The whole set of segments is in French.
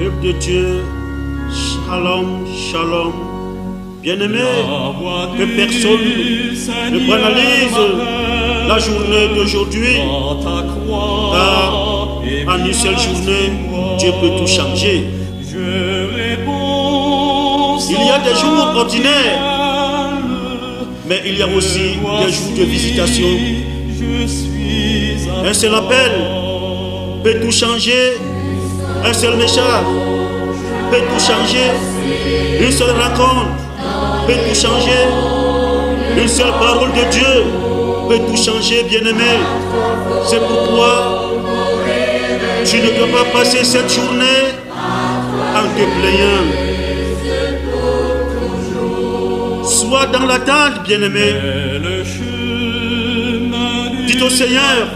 Peuple de Dieu, shalom, shalom. Bien-aimé, que personne ne banalise la journée d'aujourd'hui, car en une seule journée, Dieu peut tout changer. Il y a des jours ordinaires, mais il y a aussi des jours de visitation. Un seul appel peut tout changer. Un seul message peut tout changer. Une seule rencontre peut tout changer. Une seule parole de Dieu peut tout changer, bien-aimé. C'est pourquoi tu ne dois pas passer cette journée en te plaignant. Sois dans l'attente, bien-aimé. Dis au Seigneur,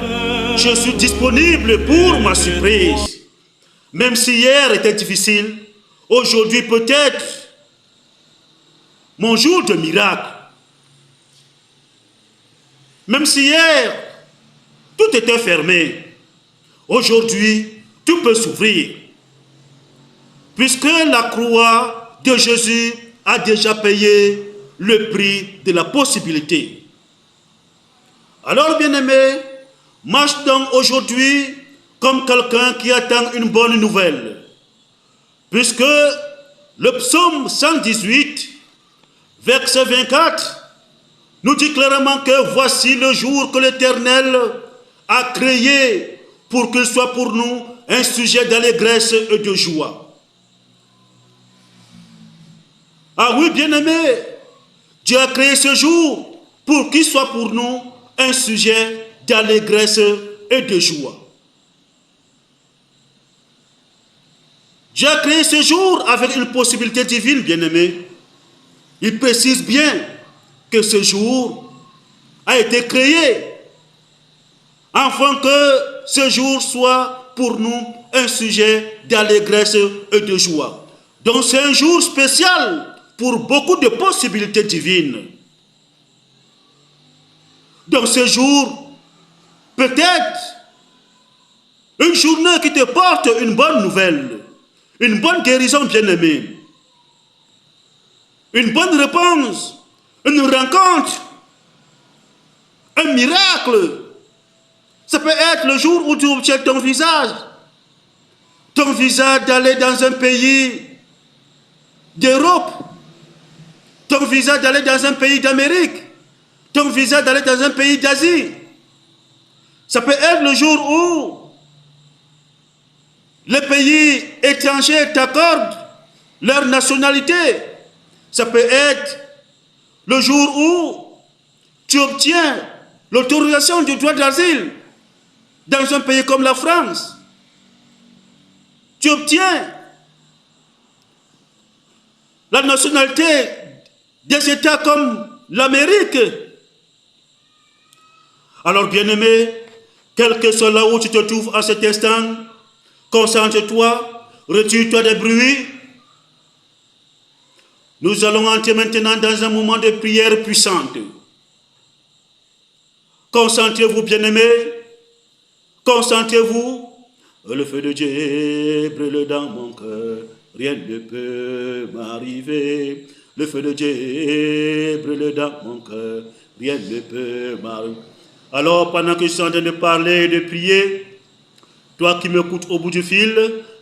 je suis disponible pour ma surprise. Même si hier était difficile, aujourd'hui peut-être mon jour de miracle. Même si hier tout était fermé, aujourd'hui tout peut s'ouvrir. Puisque la croix de Jésus a déjà payé le prix de la possibilité. Alors, bien-aimé, marche donc aujourd'hui comme quelqu'un qui attend une bonne nouvelle. Puisque le psaume 118, verset 24, nous dit clairement que voici le jour que l'Éternel a créé pour qu'il soit pour nous un sujet d'allégresse et de joie. Ah oui, bien-aimé, Dieu a créé ce jour pour qu'il soit pour nous un sujet d'allégresse et de joie. Dieu a créé ce jour avec une possibilité divine, bien-aimé. Il précise bien que ce jour a été créé afin que ce jour soit pour nous un sujet d'allégresse et de joie. Donc c'est un jour spécial pour beaucoup de possibilités divines. Donc ce jour, peut-être une journée qui te porte une bonne nouvelle. Une bonne guérison, bien-aimé. Une bonne réponse. Une rencontre. Un miracle. Ça peut être le jour où tu obtiens ton visage. Ton visage d'aller dans un pays d'Europe. Ton visage d'aller dans un pays d'Amérique. Ton visage d'aller dans un pays d'Asie. Ça peut être le jour où les pays étrangers t'accordent leur nationalité. Ça peut être le jour où tu obtiens l'autorisation du droit d'asile dans un pays comme la France. Tu obtiens la nationalité des États comme l'Amérique. Alors, bien-aimé, quel que soit là où tu te trouves à cet instant, concentre-toi, retire-toi des bruits. Nous allons entrer maintenant dans un moment de prière puissante. Concentrez-vous, bien-aimés. Concentrez-vous. Le feu de Dieu brûle dans mon cœur. Rien ne peut m'arriver. Le feu de Dieu brûle dans mon cœur. Rien ne peut m'arriver. Alors, pendant que je suis en train de parler et de prier, toi qui m'écoutes au bout du fil,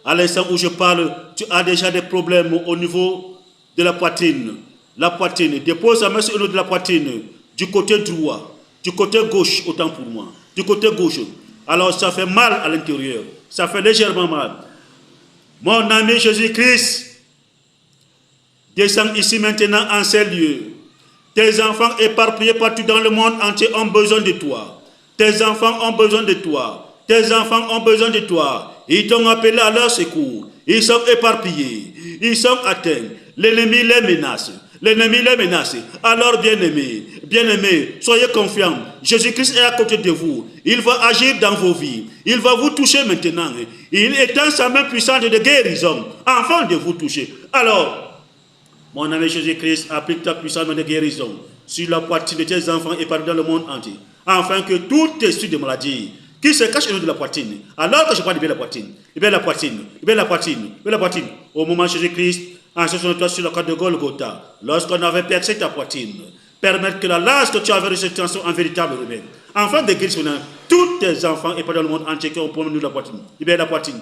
à l'instant où je parle, tu as déjà des problèmes au niveau de la poitrine. La poitrine, dépose la main sur le niveau de la poitrine, du côté droit, du côté gauche, autant pour moi, du côté gauche. Alors ça fait mal à l'intérieur, ça fait légèrement mal. Mon ami Jésus-Christ, descends ici maintenant en ces lieux. Tes enfants éparpillés partout dans le monde entier ont besoin de toi. Tes enfants ont besoin de toi. Tes enfants ont besoin de toi. Ils t'ont appelé à leur secours. Ils sont éparpillés. Ils sont atteints. L'ennemi les menace. L'ennemi les menace. Alors, bien-aimés, soyez confiants. Jésus-Christ est à côté de vous. Il va agir dans vos vies. Il va vous toucher maintenant. Il étend sa main puissante de guérison afin de vous toucher. Alors, mon ami Jésus-Christ, applique ta puissance de guérison sur la poitrine de tes enfants et partout dans le monde entier. Afin que tout esprit de maladie qui se cache au niveau de la poitrine. Alors que je parle, libère la poitrine. Libère la poitrine. Libère la poitrine. Libère la poitrine. Au moment où Jésus-Christ, en se toi sur la croix de Golgotha, lorsqu'on avait percé ta poitrine, permettre que la lâche que tu avais reçue soit un véritable remède. Enfin, de guérison, tous tes enfants et pas dans le monde entier qui ont pour nous la poitrine. Libère la poitrine.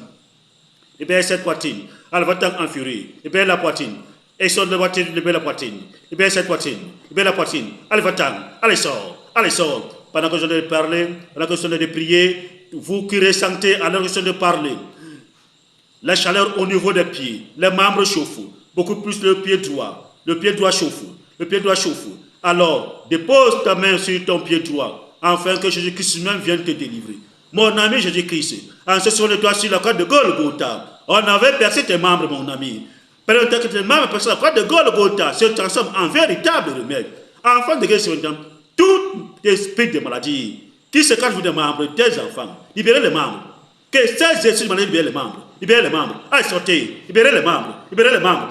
Libère cette poitrine. Elle va t'en furie. Libère la poitrine. Et sort de la poitrine, libère la poitrine. Libère cette poitrine. Libère la poitrine. Allez, va-t'en. Allez, sort. Allez, sort. Pendant que je vais parler, pendant que je vais prier, vous qui ressentez, alors que je vais parler, la chaleur au niveau des pieds, les membres chauffent. Beaucoup plus le pied droit. Le pied droit chauffe. Le pied droit chauffe. Alors, dépose ta main sur ton pied droit, afin que Jésus-Christ même vienne te délivrer. Mon ami Jésus-Christ, en ce soir de toi sur la croix de Golgotha, on avait percé tes membres, mon ami. Pendant que tes membres percent la croix de Golgotha se transforment en véritable remède. Afin de guérir tout esprit de maladie qui se cache des membres, tes enfants, libérez les membres. Que ces esprits de maladie libèrent les membres. Libérez les membres. Allez, sortez. Libérez les membres. Libérez les membres.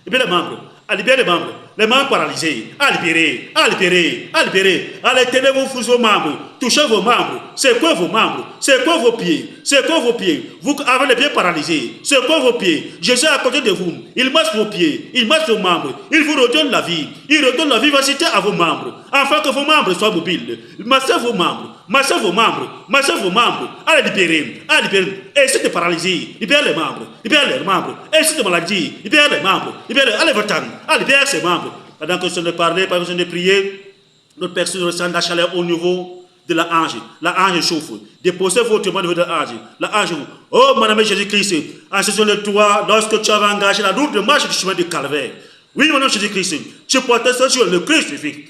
Libérez les membres. Libérez les membres. Les membres paralysés. À libérer. À libérer. À libérer. Allez, tenez vos membres. Touchez vos membres. C'est quoi vos membres? C'est quoi vos pieds? C'est quoi vos pieds? Vous avez les pieds paralysés. C'est quoi vos pieds? Jésus est à côté de vous. Il masse vos pieds. Il masse vos membres. Il vous redonne la vie. Il redonne la vivacité à vos membres. Afin que vos membres soient mobiles. Massez vos membres. Massez vos membres. Massez vos membres. Allez libérer. Allez libérer. Et si tu es paralysé, libère les membres. Libère les membres. Et si tu es maladie, libère les membres. Libère les... Allez, va-t'en. Allez, libère ces membres. Pendant que je ne parlais, pendant que je ne priais, notre personne ressent la chaleur au niveau de la hanche. La hanche chauffe. Déposez votre main au niveau de la hanche. La hanche. Oh, mon ami Jésus-Christ, en ce de toi, lorsque tu avais engagé la route de marche du chemin du calvaire. Oui, mon ami Jésus-Christ, tu portais ça sur le crucifix.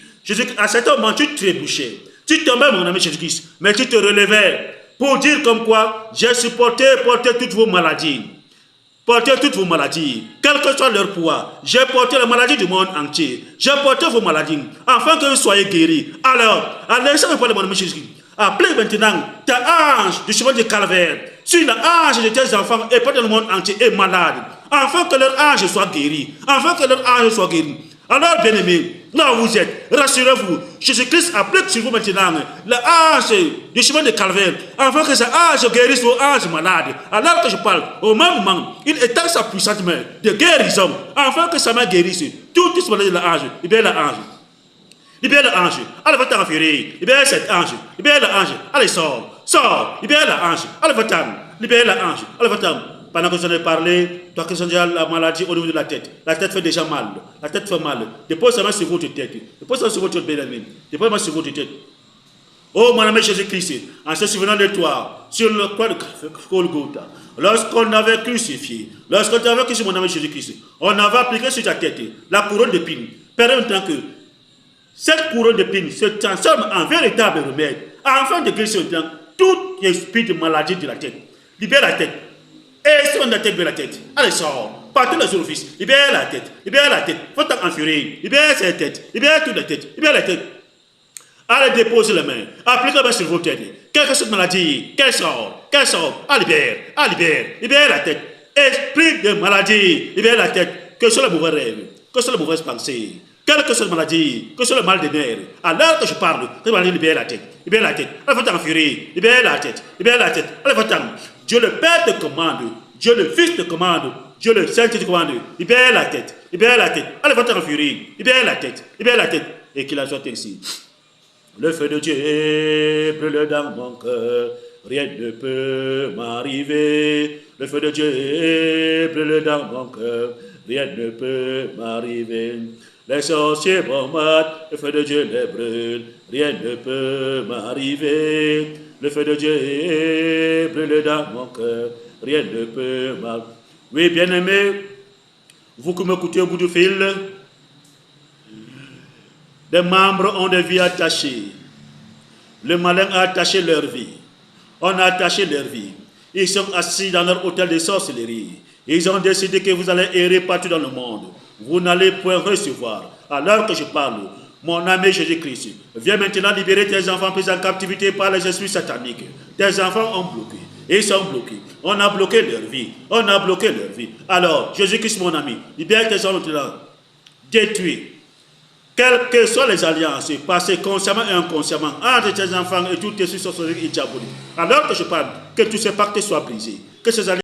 À cet moment, tu trébuchais. Tu tombais, mon ami Jésus-Christ, mais tu te relevais pour dire comme quoi j'ai supporté porter toutes vos maladies. Portez toutes vos maladies, quel que soit leur poids. J'ai porté les maladies du monde entier. J'ai porté vos maladies, afin que vous soyez guéris. Alors, laissez-moi parler, mon ami Jésus. Appelez maintenant ta hanche du chemin du calvaire sur la hanche de tes enfants et pas dans le monde entier est malade, afin que leur hanche soit guérie. Afin que leur hanche soit guérie. Alors, bien-aimés, là où vous êtes, rassurez-vous, Jésus-Christ applique sur vous maintenant la hanche du chemin de calvaire, afin que sa hanche guérisse vos hanches malades. Alors que je parle, au même moment, il étend sa puissante main de guérison, afin que sa main guérisse toutes les maladies de la hanche. Libère la hanche. Libère la hanche. Allez, va-t'en en furie. Libère cette hanche. Libère la hanche. Allez, sors. Sors. Libère la hanche. Allez, va-t'en. Libère la hanche. Allez, va-t'en. Pendant que j'en ai parlé, toi qui as déjà la maladie au niveau de la tête fait déjà mal. La tête fait mal. Dépose sa main sur votre tête. Dépose sa main sur votre bien-aimé. Dépose sa main sur votre tête. Oh, mon ami Jésus-Christ, en se souvenant de toi, sur le croix de Golgotha, lorsqu'on avait crucifié, lorsqu'on avait crucifié mon ami Jésus-Christ, on avait appliqué sur ta tête la couronne d'épines. Permettant que cette couronne d'épines se transforme en véritable remède, afin de guérir tout esprit de maladie de la tête. Libère la tête. Et si on a la tête, libère la tête. Allez, sors. Partez dans l'office. Libère la tête. Libère la tête. Faut t'en enfurer. Libère cette tête. Libère toute la tête. Libère la tête. Allez, déposez les mains. Appliquez la main sur vos têtes. Quelle que soit cette maladie, qu'elle sort. Qu'elle sort. Allez, libère. Allez, libère. Libère la tête. Esprit de maladie. Libère la tête. Que ce soit le mauvais rêve. Que ce soit la mauvaise pensée. Quelle que soit la maladie, que ce soit le mal de nerfs, alors que je parle, libère la tête, libère la tête, allez, va-t'en fuir, libère la tête, allez, va-t'en. Dieu le Père te commande, Dieu le Fils te commande, Dieu le Saint-Esprit te commande, libère la tête, allez, va-t'en fuir, libère la tête, et qu'il en soit ainsi. Le feu de Dieu brûle dans mon cœur, rien ne peut m'arriver. Le feu de Dieu brûle dans mon cœur, rien ne peut m'arriver. Les sorciers bombardent, le feu de Dieu les brûle, rien ne peut m'arriver. Le feu de Dieu brûle dans mon cœur, rien ne peut m'arriver. Oui, bien-aimés, vous qui m'écoutez au bout du fil, des membres ont des vies attachées. Le malin a attaché leur vie. On a attaché leur vie. Ils sont assis dans leur hôtel de sorcellerie. Ils ont décidé que vous allez errer partout dans le monde. Vous n'allez point recevoir. Alors que je parle, mon ami Jésus-Christ, viens maintenant libérer tes enfants pris en captivité par les esprits sataniques. Tes enfants ont bloqué. Ils sont bloqués. On a bloqué leur vie. Alors, Jésus-Christ, mon ami, libère tes enfants maintenant. Détruis Quelles que soient les alliances, passées consciemment et inconsciemment, entre tes enfants et tous tes soeurs et diaboliques. Alors que je parle, que tous ces pactes soient brisés. Que ces alliances